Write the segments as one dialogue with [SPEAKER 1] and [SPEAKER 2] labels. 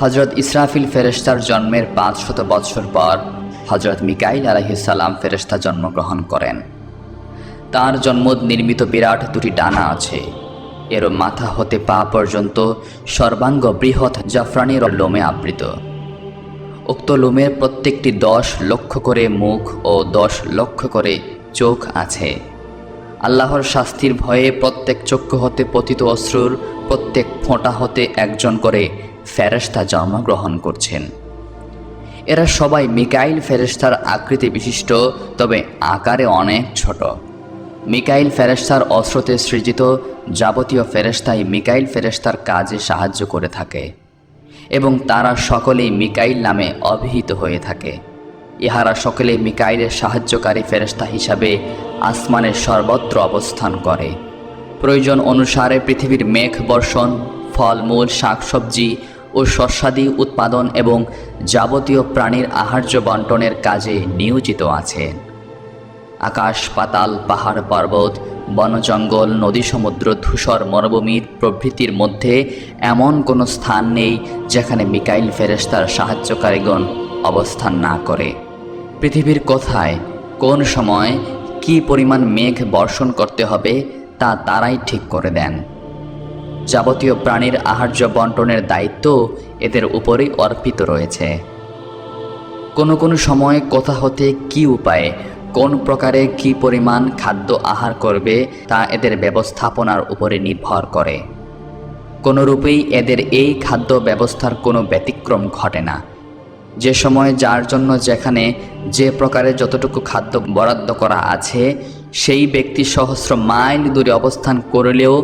[SPEAKER 1] হজরত ইসরাফিল ফেরেশতার জন্মের 500 বৎসর পর হজরত মিকাইল আলাইহিস সালাম ফেরেশতা জন্মগ্রহণ করেন। তার জন্ম নির্মিত বিরাট দুটি ডানা আছে। এর মাথা হতে পা পর্যন্ত সর্বাঙ্গ বৃহৎ জাফরানির লোমে আবৃত। উক্ত লোমের প্রত্যেকটি 10 লক্ষ করে মুখ ও 10 লক্ষ করে চোখ আছে। আল্লাহর শাস্তির ভয়ে প্রত্যেক চক্ষু হতে পতিত অশ্রুর প্রত্যেক ফোঁটা হতে একজন করে ফেরেশতা জন্মগ্রহণ করছেন। এরা সবাই মিকাইল ফেরেশতার আকৃতি বিশিষ্ট, তবে আকারে অনেক ছোট। মিকাইল ফেরেশতার অস্ত্রতে সৃজিত যাবতীয় ফেরেশতাই মিকাইল ফেরেশতার কাজে সাহায্য করে থাকে এবং তারা সকলেই মিকাইল নামে অভিহিত হয়ে থাকে। ইহারা সকলে মিকাইলের সাহায্যকারী ফেরেশতা হিসাবে আসমানের সর্বত্র অবস্থান করে। প্রয়োজন অনুসারে পৃথিবীর মেঘ বর্ষণ, ফলমূল, শাকসবজি ও শস্যাদি উৎপাদন এবং যাবতীয় প্রাণীর আহার্য বন্টনের কাজে নিয়োজিত আছে। আকাশ পাতাল, পাহাড় পর্বত, বনজঙ্গল, নদী সমুদ্র, ধূসর মরুভূমির প্রভৃতির মধ্যে এমন কোনো স্থান নেই যেখানে মিকাইল ফেরেশতার সাহায্যকারীগণ অবস্থান না করে। পৃথিবীর কোথায়, কোন সময়, কি পরিমাণ মেঘ বর্ষণ করতে হবে তা তারাই ঠিক করে দেন। যাবতীয় প্রাণীর আহার্য বন্টনের দায়িত্ব এদের উপরেই অর্পিত রয়েছে। কোনো সময় কোথা হতে কি উপায়ে কোন প্রকারে কি পরিমাণ খাদ্য আহার করবে তা এদের ব্যবস্থাপনার উপরে নির্ভর করে। কোনোরূপেই এদের এই খাদ্য ব্যবস্থার কোনো ব্যতিক্রম ঘটে না। যে সময় যার জন্য যেখানে যে প্রকারে যতটুকু খাদ্য বরাদ্দ করা আছে, সেই ব্যক্তি সহস্র মাইল দূরে অবস্থান করলেও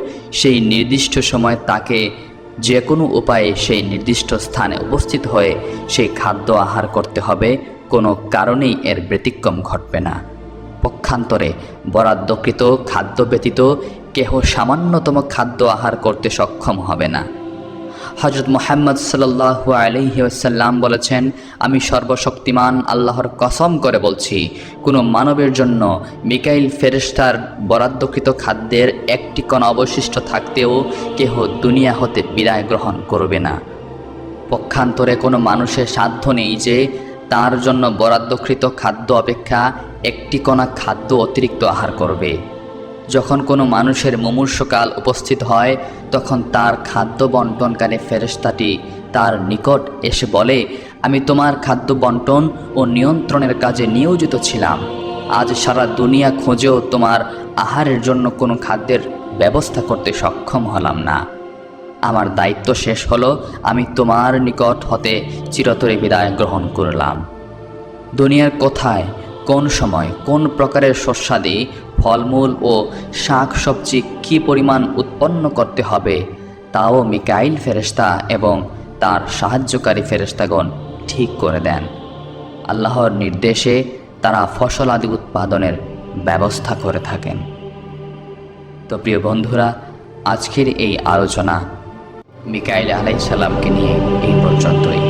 [SPEAKER 1] সেই নির্দিষ্ট সময় তাকে যে কোনো উপায়ে সেই নির্দিষ্ট স্থানে উপস্থিত হয়ে সেই খাদ্য আহার করতে হবে। কোনো কারণেই এর ব্যতিক্রম ঘটবে না। পক্ষান্তরে বরাদ্দকৃত খাদ্য ব্যতীত কেহ সামান্যতম খাদ্য আহার করতে সক্ষম হবে না। হযরত মুহাম্মদ সাল্লাল্লাহু আলাইহি ওয়াসাল্লাম বলেছেন, আমি সর্বশক্তিমান আল্লাহর কসম করে বলছি, কোনো মানবের জন্য মিকাইল ফেরেশতার বরাদ্দকৃত খাদ্যের একটি কণা অবশিষ্ট থাকতেও কেহ দুনিয়া হতে বিদায় গ্রহণ করবে না। পক্ষান্তরে কোনো মানুষের সাধ্য নেই যে তার জন্য বরাদ্দকৃত খাদ্য অপেক্ষা একটি কণা খাদ্য অতিরিক্ত আহার করবে। যখন কোনো মানুষের মুমূর্ষকাল উপস্থিত হয়, তখন তার খাদ্য বন্টনকারী ফেরেশতাটি তার নিকট এসে বলে, আমি তোমার খাদ্য বন্টন ও নিয়ন্ত্রণের কাজে নিয়োজিত ছিলাম। আজ সারা দুনিয়া খোঁজেও তোমার আহারের জন্য কোনো খাদ্যের ব্যবস্থা করতে সক্ষম হলাম না। আমার দায়িত্ব শেষ হলো, আমি তোমার নিকট হতে চিরতরে বিদায় গ্রহণ করলাম। দুনিয়ার কোথায়, কোন সময়, কোন প্রকারের শস্যাদি, ফলমূল ও শাক সবজি কী পরিমাণ উৎপন্ন করতে হবে তাও মিকাইল ফেরেশতা এবং তার সাহায্যকারী ফেরেশতাগণ ঠিক করে দেন। আল্লাহর নির্দেশে তারা ফসল আদি উৎপাদনের ব্যবস্থা করে থাকেন। তো প্রিয় বন্ধুরা, আজকের এই আলোচনা মিকাইল আলাইহিস সালামকে নিয়ে এই পর্যন্তই।